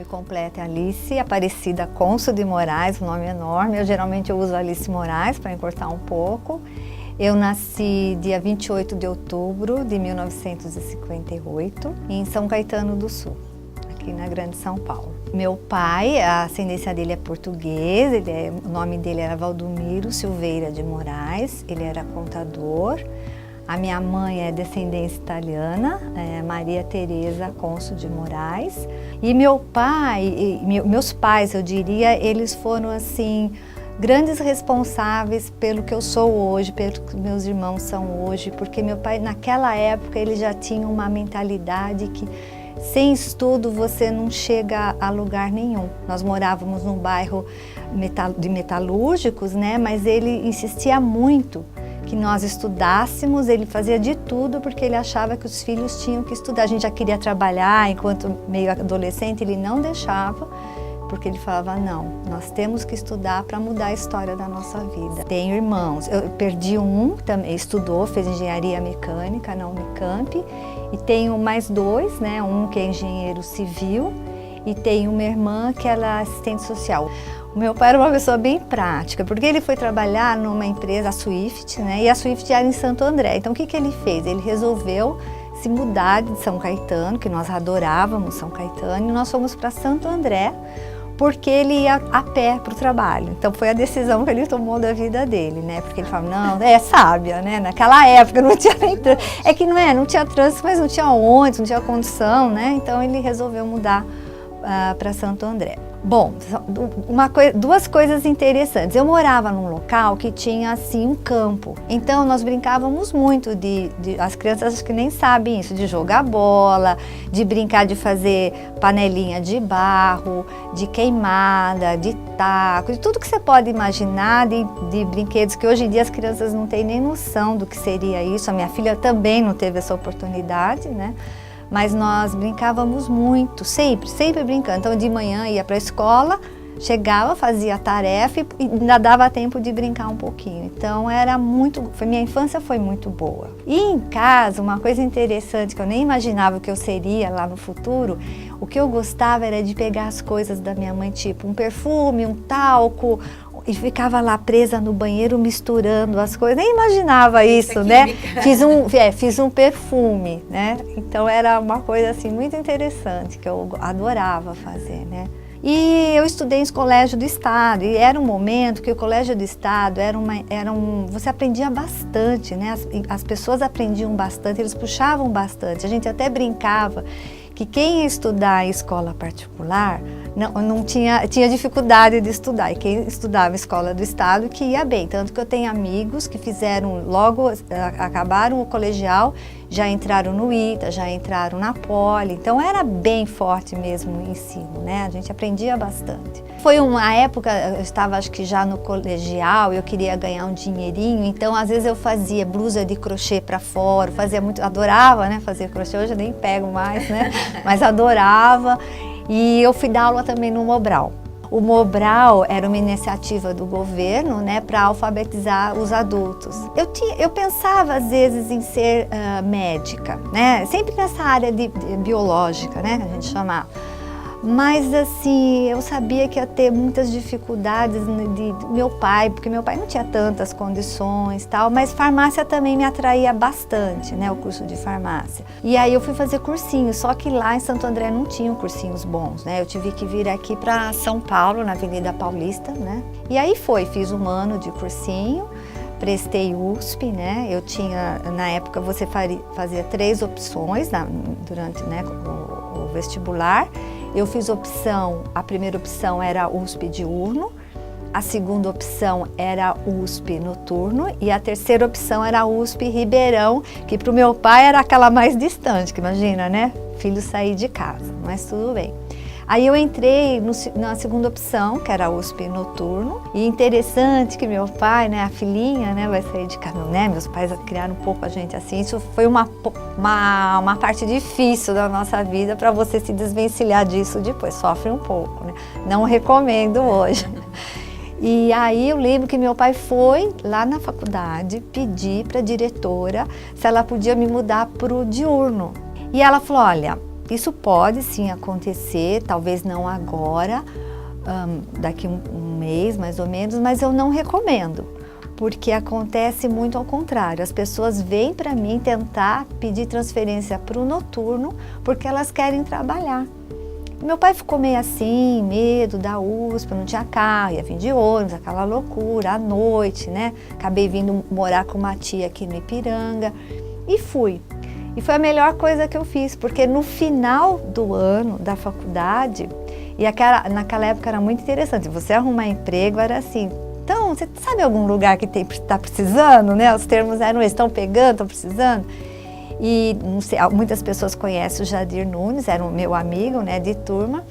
completo é Alice Aparecida Conso de Moraes, um nome enorme. Geralmente eu uso Alice Moraes para encurtar um pouco. Eu nasci dia 28 de outubro de 1958 em São Caetano do Sul, aqui na Grande São Paulo. Meu pai, a ascendência dele é português, o nome dele era Valdomiro Silveira de Moraes, ele era contador. A minha mãe é descendência italiana, Maria Teresa Conso de Moraes. E meu pai, meus pais, eu diria, eles foram assim grandes responsáveis pelo que eu sou hoje, pelo que meus irmãos são hoje, porque meu pai naquela época ele já tinha uma mentalidade que sem estudo você não chega a lugar nenhum. Nós morávamos num bairro de metalúrgicos, né? Mas ele insistia muito que nós estudássemos, ele fazia de tudo porque ele achava que os filhos tinham que estudar. A gente já queria trabalhar, enquanto meio adolescente ele não deixava, porque ele falava, não, nós temos que estudar para mudar a história da nossa vida. Tenho irmãos, eu perdi um, também estudou, fez engenharia mecânica na Unicamp, e tenho mais dois, né? Um que é engenheiro civil e tenho uma irmã que ela é assistente social. O meu pai era uma pessoa bem prática, porque ele foi trabalhar numa empresa, a Swift, né? E a Swift era em Santo André. Então o que ele fez? Ele resolveu se mudar de São Caetano, que nós adorávamos São Caetano, e nós fomos para Santo André, porque ele ia a pé para o trabalho. Então foi a decisão que ele tomou da vida dele, né? Porque ele falava, não, é sábia, né? Naquela época não tinha nem trânsito. É que não tinha trânsito, mas não tinha ônibus, não tinha condução, né? Então ele resolveu mudar para Santo André. Bom, duas coisas interessantes. Eu morava num local que tinha assim um campo. Então nós brincávamos muito as crianças acho que nem sabem isso, de jogar bola, de brincar de fazer panelinha de barro, de queimada, de taco, de tudo que você pode imaginar de brinquedos que hoje em dia as crianças não têm nem noção do que seria isso. A minha filha também não teve essa oportunidade, né? Mas nós brincávamos muito, sempre brincando. Então de manhã ia para a escola, chegava, fazia a tarefa e ainda dava tempo de brincar um pouquinho. Então minha infância foi muito boa. E em casa, uma coisa interessante que eu nem imaginava que eu seria lá no futuro, o que eu gostava era de pegar as coisas da minha mãe, tipo um perfume, um talco, e ficava lá presa no banheiro misturando as coisas, nem imaginava isso, né? Fiz um perfume, né? Então era uma coisa assim muito interessante que eu adorava fazer, né? E eu estudei em colégio do estado e era um momento que o colégio do estado você aprendia bastante, né? As pessoas aprendiam bastante, eles puxavam bastante. A gente até brincava que quem ia estudar em escola particular não tinha dificuldade de estudar, e quem estudava em escola do estado que ia bem. Tanto que eu tenho amigos que acabaram o colegial, já entraram no ITA, já entraram na Poli, então era bem forte mesmo o ensino, né? A gente aprendia bastante. Foi uma época, eu estava acho que já no colegial, eu queria ganhar um dinheirinho, então às vezes eu fazia blusa de crochê para fora, adorava, né, fazer crochê, hoje eu nem pego mais, né, mas adorava. E eu fui dar aula também no Mobral. O Mobral era uma iniciativa do governo, né, para alfabetizar os adultos. Eu pensava às vezes em ser médica, né, sempre nessa área de biológica, né, que a gente chamava. Mas assim, eu sabia que ia ter muitas dificuldades de meu pai, porque meu pai não tinha tantas condições e tal, mas farmácia também me atraía bastante, né, o curso de farmácia. E aí eu fui fazer cursinho, só que lá em Santo André não tinham cursinhos bons, né, eu tive que vir aqui para São Paulo, na Avenida Paulista, né, e aí fiz um ano de cursinho, prestei USP, né, eu tinha, na época você fazia 3 opções durante, né, o vestibular. Eu fiz a primeira opção era USP diurno, a segunda opção era USP noturno e a terceira opção era USP Ribeirão, que para o meu pai era aquela mais distante, que imagina, né? Filho sair de casa, mas tudo bem. Aí eu entrei na segunda opção, que era USP noturno, e interessante que meu pai, né, a filhinha, né, vai sair de casa, né, meus pais criaram um pouco a gente assim, isso foi uma parte difícil da nossa vida para você se desvencilhar disso depois, sofre um pouco, né, não recomendo hoje. E aí eu lembro que meu pai foi lá na faculdade pedir para a diretora se ela podia me mudar para o diurno. E ela falou, olha, Isso pode sim acontecer, talvez não agora, daqui um mês mais ou menos, mas eu não recomendo, porque acontece muito ao contrário. As pessoas vêm para mim tentar pedir transferência para o noturno porque elas querem trabalhar. Meu pai ficou meio assim, medo da USP, não tinha carro, ia vir de ônibus, aquela loucura, à noite, né? Acabei vindo morar com uma tia aqui no Ipiranga e fui. E foi a melhor coisa que eu fiz, porque no final do ano da faculdade, naquela época era muito interessante, você arrumar emprego era assim, então, você sabe algum lugar que está precisando, né? Os termos eram esses, estão pegando, estão precisando. E não sei, muitas pessoas conhecem o Jadir Nunes, era o meu amigo, né, de turma,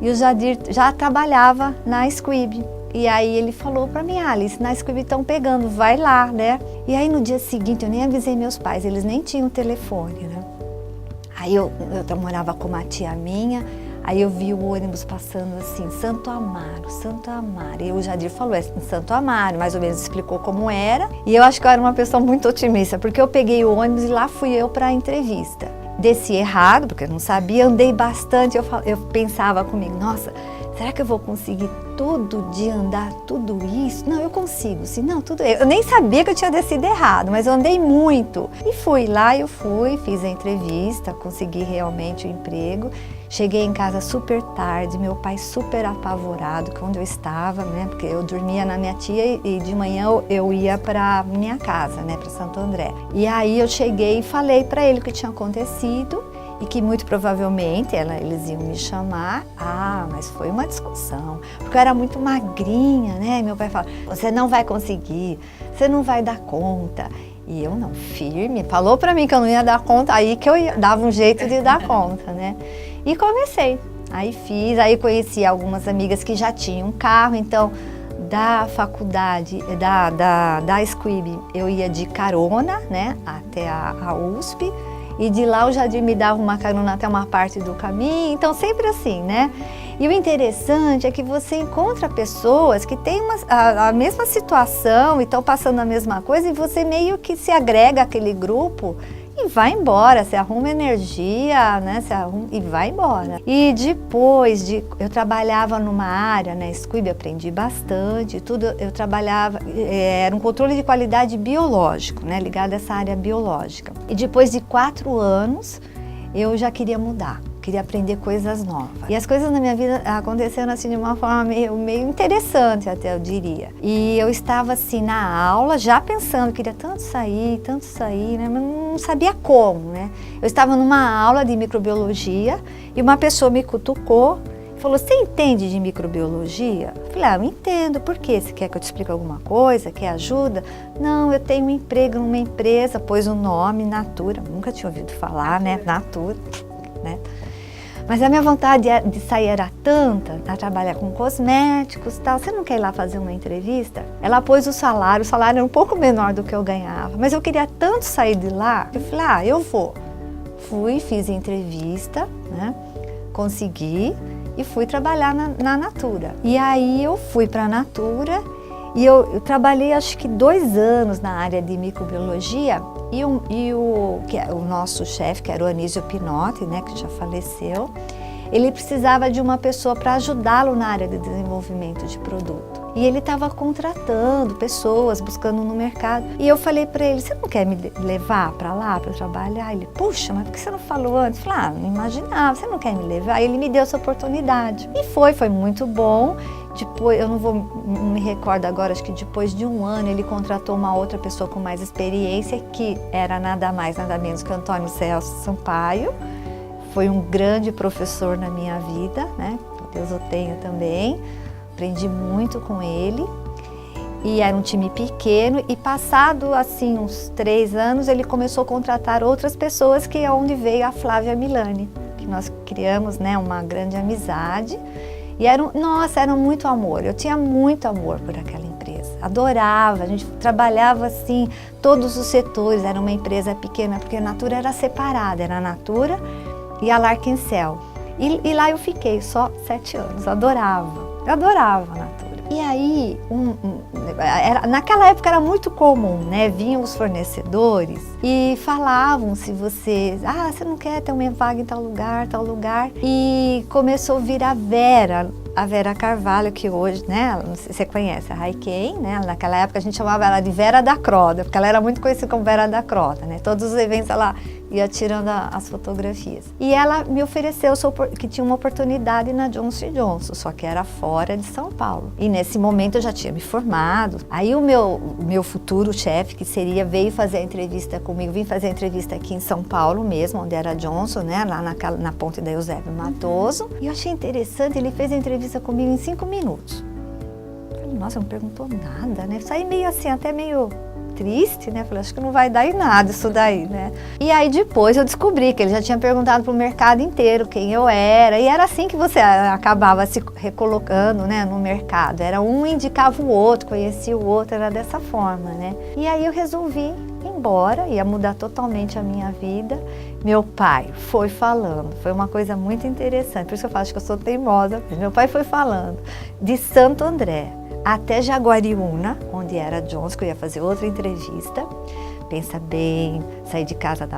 e o Jadir já trabalhava na Squibb. E aí ele falou para mim, Alice, na Squibb estão pegando, vai lá, né? E aí no dia seguinte eu nem avisei meus pais, eles nem tinham telefone, né? Aí eu morava com uma tia minha, aí eu vi o ônibus passando assim, Santo Amaro, Santo Amaro. E o Jadir falou, é em Santo Amaro, mais ou menos explicou como era. E eu acho que eu era uma pessoa muito otimista, porque eu peguei o ônibus e lá fui eu para a entrevista. Desci errado, porque eu não sabia, andei bastante, eu pensava comigo, nossa, será que eu vou conseguir todo dia andar tudo isso? Não, eu consigo, sim, não, tudo. Eu nem sabia que eu tinha descido errado, mas eu andei muito. E fui lá, fiz a entrevista, consegui realmente o emprego. Cheguei em casa super tarde, meu pai super apavorado com onde eu estava, né? Porque eu dormia na minha tia e de manhã eu ia para minha casa, né? Para Santo André. E aí eu cheguei e falei para ele o que tinha acontecido e que muito provavelmente eles iam me chamar. Ah, mas foi uma discussão, porque eu era muito magrinha, né? E meu pai falou, você não vai conseguir, você não vai dar conta. E eu não, firme, falou para mim que eu não ia dar conta, aí que dava um jeito de dar conta, né? E comecei, aí conheci algumas amigas que já tinham carro, então da faculdade, da Squibb, eu ia de carona, né, até a USP, e de lá o Jadir me dava uma carona até uma parte do caminho, então sempre assim, né? E o interessante é que você encontra pessoas que têm a mesma situação e estão passando a mesma coisa e você meio que se agrega àquele grupo e vai embora, você arruma energia, né? E vai embora. E depois eu trabalhava numa área, né? Squibb, aprendi bastante, tudo. Eu trabalhava, era um controle de qualidade biológico, né? Ligado a essa área biológica. E depois de 4 anos, eu já queria mudar. Queria aprender coisas novas. E as coisas na minha vida aconteceram assim de uma forma meio interessante, até eu diria. E eu estava assim na aula, já pensando, queria tanto sair, né? Mas não sabia como, né? Eu estava numa aula de microbiologia e uma pessoa me cutucou e falou, você entende de microbiologia? Eu falei, eu entendo, por quê? Você quer que eu te explique alguma coisa? Quer ajuda? Não, eu tenho um emprego numa empresa, pôs o nome, Natura, nunca tinha ouvido falar, né? Natura, né? Mas a minha vontade de sair era tanta, a trabalhar com cosméticos e tal. Você não quer ir lá fazer uma entrevista? Ela pôs o salário era um pouco menor do que eu ganhava. Mas eu queria tanto sair de lá, eu falei, eu vou. Fui, fiz a entrevista, né? Consegui e fui trabalhar na Natura. E aí eu fui para a Natura e eu trabalhei acho que 2 anos na área de microbiologia. E o nosso chefe, que era o Anísio Pinotti, né, que já faleceu, ele precisava de uma pessoa para ajudá-lo na área de desenvolvimento de produto. E ele estava contratando pessoas, buscando no mercado. E eu falei para ele, você não quer me levar para lá para trabalhar? Ele, puxa, mas por que você não falou antes? Eu falei, não imaginava, você não quer me levar? Ele me deu essa oportunidade. E foi muito bom. Depois, eu não me recordo agora, acho que depois de 1 ano ele contratou uma outra pessoa com mais experiência, que era nada mais, nada menos que Antônio Celso Sampaio. Foi um grande professor na minha vida, né? Deus o tenha também. Aprendi muito com ele. E era um time pequeno e passado assim uns 3 anos ele começou a contratar outras pessoas, que é onde veio a Flávia Milani, que nós criamos, né, uma grande amizade. E era muito amor, eu tinha muito amor por aquela empresa, adorava, a gente trabalhava assim, todos os setores, era uma empresa pequena, porque a Natura era separada, era a Natura e a Larkencel. E lá eu fiquei só 7 anos, eu adorava a Natura. E aí, naquela época era muito comum, né? Vinham os fornecedores e falavam se você não quer ter uma vaga em tal lugar. E começou a vir a Vera Carvalho, que hoje, né, não sei se você conhece, a Haiken, né? Naquela época a gente chamava ela de Vera da Croda, porque ela era muito conhecida como Vera da Croda, né? Todos os eventos ela ia tirando as fotografias. E ela me ofereceu que tinha uma oportunidade na Johnson & Johnson, só que era fora de São Paulo. E nesse momento eu já tinha me formado. Aí o meu futuro chefe, que veio fazer a entrevista comigo, vim fazer a entrevista aqui em São Paulo mesmo, onde era a Johnson, né, lá na ponte da Eusébio Matoso. E eu achei interessante, ele fez a entrevista comigo em 5 minutos. Eu falei, nossa, não perguntou nada, né? Saí meio assim, até meio triste, né? Falei, acho que não vai dar em nada isso daí, né? E aí depois eu descobri que ele já tinha perguntado pro mercado inteiro quem eu era, e era assim que você acabava se recolocando, né, no mercado. Era um indicava o outro, conhecia o outro, era dessa forma, né? E aí eu resolvi ir embora, ia mudar totalmente a minha vida. Meu pai foi falando, foi uma coisa muito interessante, por isso eu falo que eu sou teimosa. Meu pai foi falando de Santo André até Jaguariúna, onde era Johnson, que eu ia fazer outra entrevista. Pensa bem, sair de casa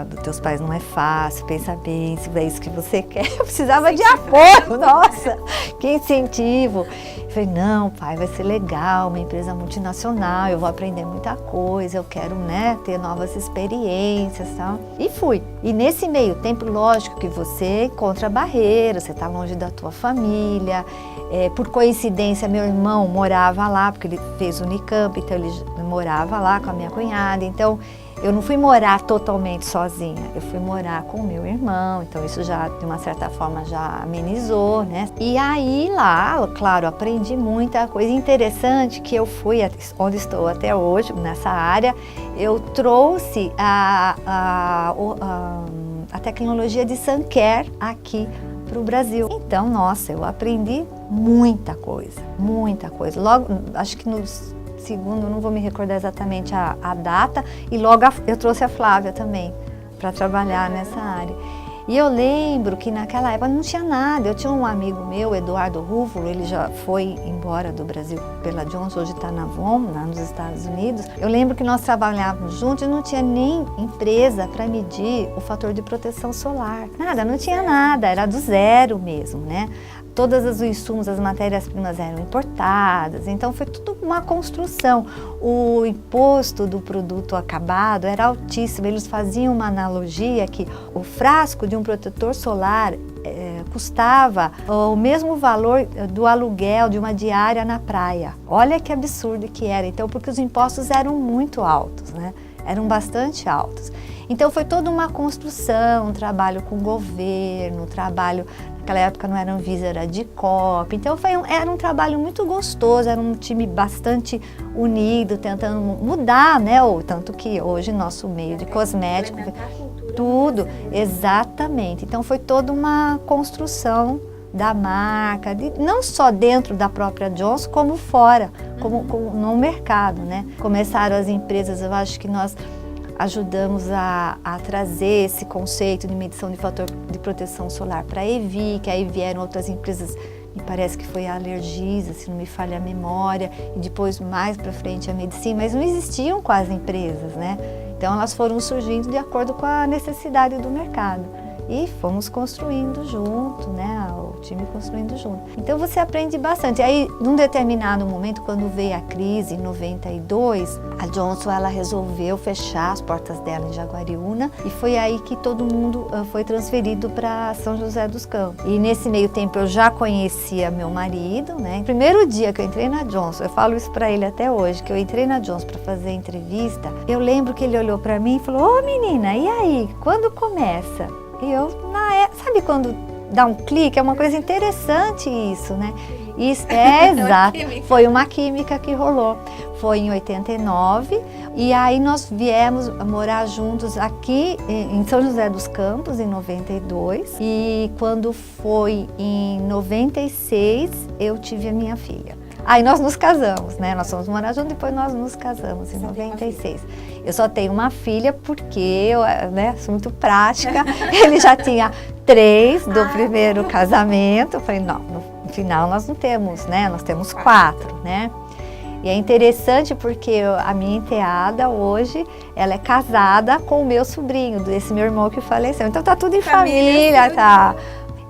dos teus pais não é fácil, pensa bem, se é isso que você quer. Eu precisava de apoio, nossa, que incentivo. Eu falei, não, pai, vai ser legal, uma empresa multinacional, eu vou aprender muita coisa, eu quero, né, ter novas experiências, tal. E fui. E nesse meio tempo, lógico que você encontra barreiras, você está longe da tua família. Por coincidência, meu irmão morava lá, porque ele fez Unicamp, então ele morava lá com a minha cunhada. Então, eu não fui morar totalmente sozinha, eu fui morar com o meu irmão, então isso já, de uma certa forma, já amenizou, né? E aí lá, claro, aprendi muita coisa interessante, que eu fui, onde estou até hoje, nessa área, eu trouxe a tecnologia de sun care aqui para o Brasil. Então, nossa, eu aprendi muita coisa, muita coisa. Logo, acho que no segundo, não vou me recordar exatamente a data, e logo eu trouxe a Flávia também para trabalhar nessa área. E eu lembro que naquela época não tinha nada. Eu tinha um amigo meu, Eduardo Rúvulo, ele já foi embora do Brasil pela Johnson, hoje está na Avon, lá nos Estados Unidos. Eu lembro que nós trabalhávamos juntos e não tinha nem empresa para medir o fator de proteção solar. Nada, não tinha nada, era do zero mesmo, né? Todos os insumos, as matérias-primas eram importadas, então foi tudo uma construção. O imposto do produto acabado era altíssimo, eles faziam uma analogia que o frasco de um protetor solar custava o mesmo valor do aluguel de uma diária na praia. Olha que absurdo que era, então, porque os impostos eram muito altos, né? Eram bastante altos. Então foi toda uma construção, um trabalho com o governo, trabalho, naquela época não era Anvisa, era DICOP, então era um trabalho muito gostoso, era um time bastante unido, tentando mudar, né? Tanto que hoje nosso meio de cosmético, tudo, exatamente. Então foi toda uma construção da marca, não só dentro da própria Johnson, como fora, como no mercado, né? Começaram as empresas, eu acho que nós ajudamos a trazer esse conceito de medição de fator de proteção solar para a EVI, que aí vieram outras empresas, me parece que foi a Alergisa, se não me falha a memória, e depois mais para frente a Medicina, mas não existiam quase empresas, né? Então elas foram surgindo de acordo com a necessidade do mercado. E fomos construindo junto, né? O time construindo junto. Então você aprende bastante. Aí, num determinado momento, quando veio a crise, em 92, a Johnson ela resolveu fechar as portas dela em Jaguariúna e foi aí que todo mundo foi transferido para São José dos Campos. E nesse meio tempo eu já conhecia meu marido, né? No primeiro dia que eu entrei na Johnson, eu falo isso para ele até hoje, que eu entrei na Johnson para fazer a entrevista, eu lembro que ele olhou para mim e falou: "Ô menina, e aí, quando começa?" E eu, sabe quando dá um clique? É uma coisa interessante isso, né? Isso, exato. Foi uma química que rolou. Foi em 89 e aí nós viemos morar juntos aqui em São José dos Campos, em 92. E quando foi em 96, eu tive a minha filha. Aí nós nos casamos, né? Nós fomos morar juntos, depois nós nos casamos em 96. Eu só tenho uma filha porque eu, né, sou muito prática. Ele já tinha 3 do primeiro casamento. Eu falei, não afinal nós não temos, né? Nós temos 4, né? E é interessante porque a minha enteada hoje, ela é casada com o meu sobrinho, desse meu irmão que faleceu. Então tá tudo em família, tá?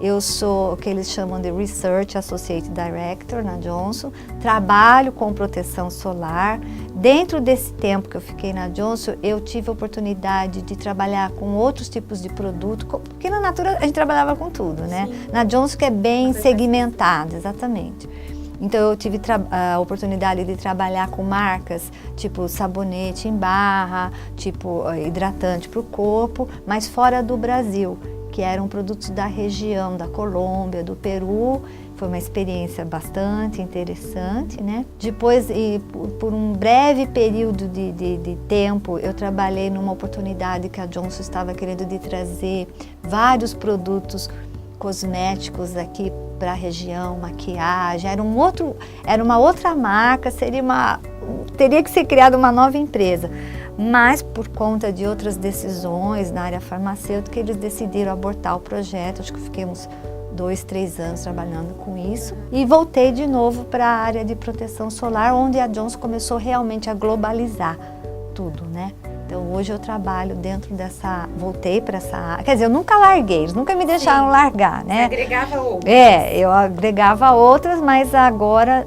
Eu sou o que eles chamam de Research Associate Director na Johnson, trabalho com proteção solar. Dentro desse tempo que eu fiquei na Johnson, eu tive a oportunidade de trabalhar com outros tipos de produto, porque na Natura a gente trabalhava com tudo, né? Sim. Na Johnson que é bem segmentado, exatamente. Então eu tive a oportunidade de trabalhar com marcas tipo sabonete em barra, tipo hidratante para o corpo, mas fora do Brasil, que eram produtos da região, da Colômbia, do Peru. Foi uma experiência bastante interessante, né? Depois, por um breve período de tempo, eu trabalhei numa oportunidade que a Johnson estava querendo de trazer vários produtos cosméticos aqui para a região, maquiagem, era uma outra marca, teria que ser criada uma nova empresa, mas por conta de outras decisões na área farmacêutica, eles decidiram abortar o projeto. Acho que fiquemos 2, 3 anos trabalhando com isso e voltei de novo para a área de proteção solar, onde a Johnson começou realmente a globalizar tudo, né? Então hoje eu trabalho dentro voltei para essa área, quer dizer, eu nunca larguei, eles nunca me deixaram largar, né? Você agregava outras? Eu agregava outras, mas agora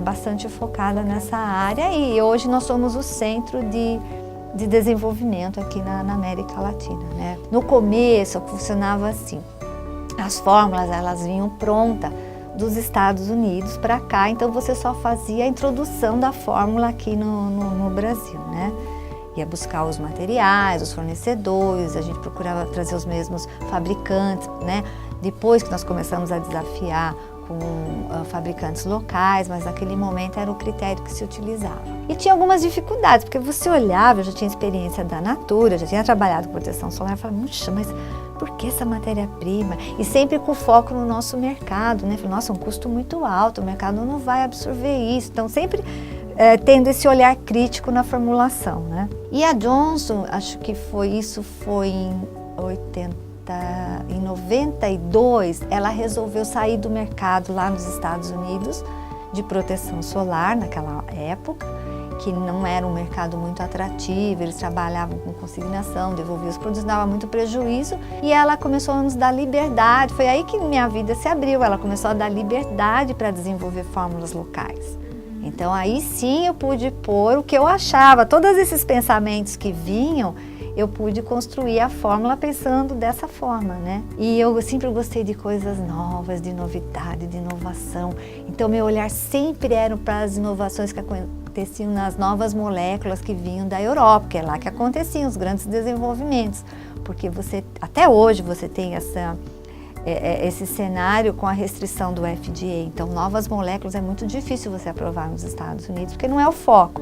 bastante focada nessa área e hoje nós somos o centro de desenvolvimento aqui na América Latina, né? No começo funcionava assim, as fórmulas elas vinham prontas dos Estados Unidos para cá, então você só fazia a introdução da fórmula aqui no Brasil, né? Ia buscar os materiais, os fornecedores, a gente procurava trazer os mesmos fabricantes, né? Depois que nós começamos a desafiar com fabricantes locais, mas naquele momento era o critério que se utilizava. E tinha algumas dificuldades, porque você olhava, eu já tinha experiência da Natura, já tinha trabalhado com proteção solar, eu falava, puxa, mas por que essa matéria-prima? E sempre com foco no nosso mercado, né? Falei, nossa, um custo muito alto, o mercado não vai absorver isso. Então sempre tendo esse olhar crítico na formulação, né? E a Johnson, acho que foi em 92, ela resolveu sair do mercado lá nos Estados Unidos de proteção solar naquela época, que não era um mercado muito atrativo, eles trabalhavam com consignação, devolviam os produtos, dava muito prejuízo, e ela começou a nos dar liberdade. Foi aí que minha vida se abriu, ela começou a dar liberdade para desenvolver fórmulas locais. Então aí sim eu pude pôr o que eu achava, todos esses pensamentos que vinham, eu pude construir a fórmula pensando dessa forma, né? E eu sempre gostei de coisas novas, de novidade, de inovação. Então meu olhar sempre era para as inovações que aconteciam nas novas moléculas que vinham da Europa, que é lá que aconteciam os grandes desenvolvimentos. Porque até hoje você tem esse cenário com a restrição do FDA. Então, novas moléculas é muito difícil você aprovar nos Estados Unidos, porque não é o foco.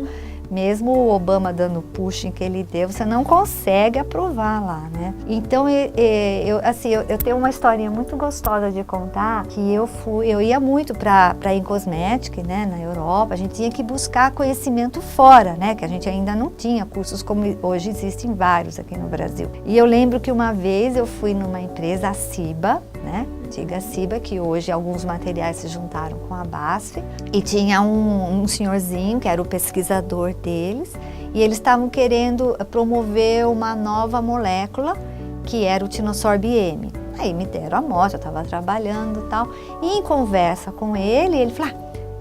Mesmo o Obama dando o pushing que ele deu, você não consegue aprovar lá, né? Então, eu tenho uma historinha muito gostosa de contar, que eu ia muito para Incosmetic, né, na Europa, a gente tinha que buscar conhecimento fora, né, que a gente ainda não tinha cursos como hoje existem vários aqui no Brasil. E eu lembro que uma vez eu fui numa empresa, a Ciba, né? Antiga Ciba, que hoje alguns materiais se juntaram com a BASF, e tinha um senhorzinho que era o pesquisador deles, e eles estavam querendo promover uma nova molécula, que era o Tinosorb M. Aí me deram a amostra, eu estava trabalhando e tal, e em conversa com ele falou,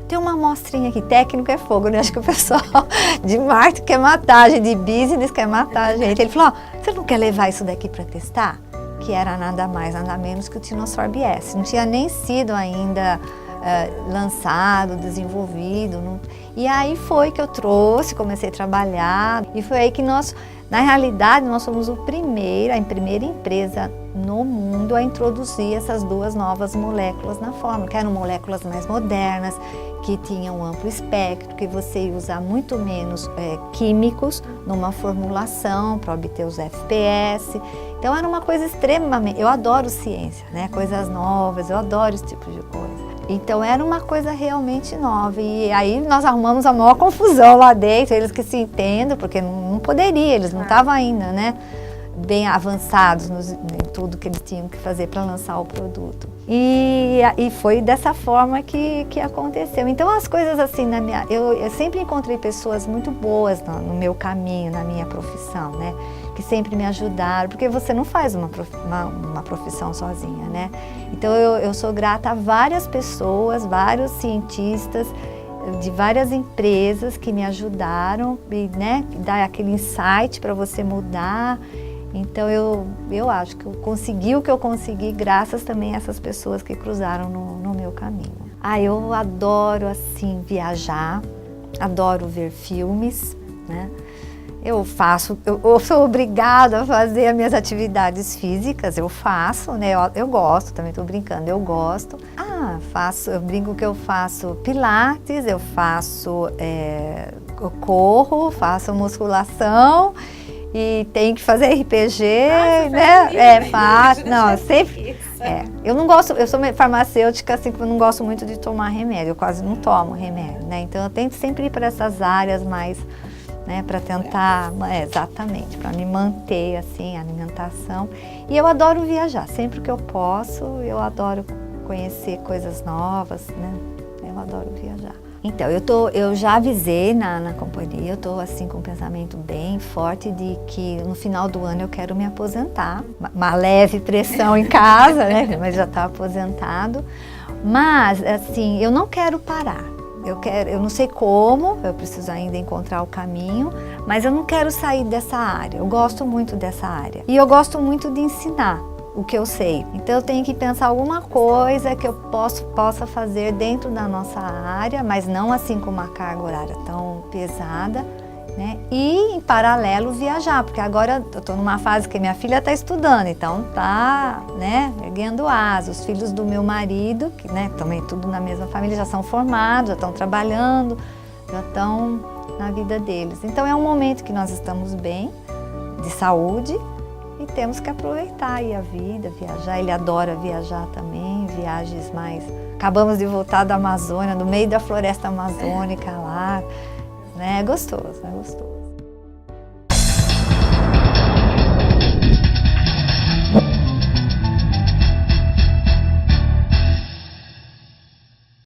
tem uma amostrinha aqui, técnico é fogo, né? Acho que o pessoal de marketing quer matar a gente, de business quer matar a gente. Ele falou, você não quer levar isso daqui para testar? Que era nada mais, nada menos que o Tinosorb S. Não tinha nem sido ainda lançado, desenvolvido. E aí foi que eu trouxe, comecei a trabalhar. E foi aí que na realidade, nós somos a primeira empresa no mundo a introduzir essas duas novas moléculas na fórmula, que eram moléculas mais modernas, que tinham um amplo espectro, que você ia usar muito menos químicos numa formulação para obter os FPS. Então era uma coisa extremamente... Eu adoro ciência, né? Coisas novas, eu adoro esse tipo de coisa. Então era uma coisa realmente nova. E aí nós arrumamos a maior confusão lá dentro, eles que se entendem, porque não poderia, eles não estavam ainda, né? bem avançados em tudo que eles tinham que fazer para lançar o produto. E foi dessa forma que aconteceu. Então as coisas assim, eu sempre encontrei pessoas muito boas no meu caminho, na minha profissão, né? Que sempre me ajudaram, porque você não faz uma profissão sozinha, né? Então eu sou grata a várias pessoas, vários cientistas, de várias empresas que me ajudaram, né, dar aquele insight para você mudar. Então eu acho que eu consegui o que eu consegui graças também a essas pessoas que cruzaram no meu caminho. Eu adoro assim viajar, adoro ver filmes, né? Eu sou obrigada a fazer as minhas atividades físicas, eu faço, né? Eu gosto, também estou brincando, eu gosto. Eu brinco que eu faço pilates, eu corro, faço musculação e tenho que fazer RPG, né? Faço, não, sempre. Eu não gosto, eu sou farmacêutica, assim, que eu não gosto muito de tomar remédio, eu quase não tomo remédio, né? Então eu tento sempre ir para essas áreas mais, né, para tentar, exatamente, para me manter assim, a alimentação. E eu adoro viajar, sempre que eu posso, eu adoro conhecer coisas novas, né? Eu adoro viajar. Então, eu já avisei na companhia, eu estou assim com um pensamento bem forte de que no final do ano eu quero me aposentar. Uma leve pressão em casa, né? Mas já está aposentado. Mas, assim, eu não quero parar. Eu não sei como, eu preciso ainda encontrar o caminho, mas eu não quero sair dessa área. Eu gosto muito dessa área. E eu gosto muito de ensinar o que eu sei. Então eu tenho que pensar alguma coisa que eu possa fazer dentro da nossa área, mas não assim com uma carga horária tão pesada, né? E em paralelo viajar, porque agora eu estou numa fase que minha filha está estudando, então tá, né, erguendo asas. Os filhos do meu marido, que, né, também tudo na mesma família, já são formados, já estão trabalhando, já estão na vida deles. Então é um momento que nós estamos bem, de saúde, e temos que aproveitar aí a vida, viajar. Ele adora viajar também, viagens mais... Acabamos de voltar da Amazônia, no meio da floresta amazônica lá, né? É gostoso, é gostoso.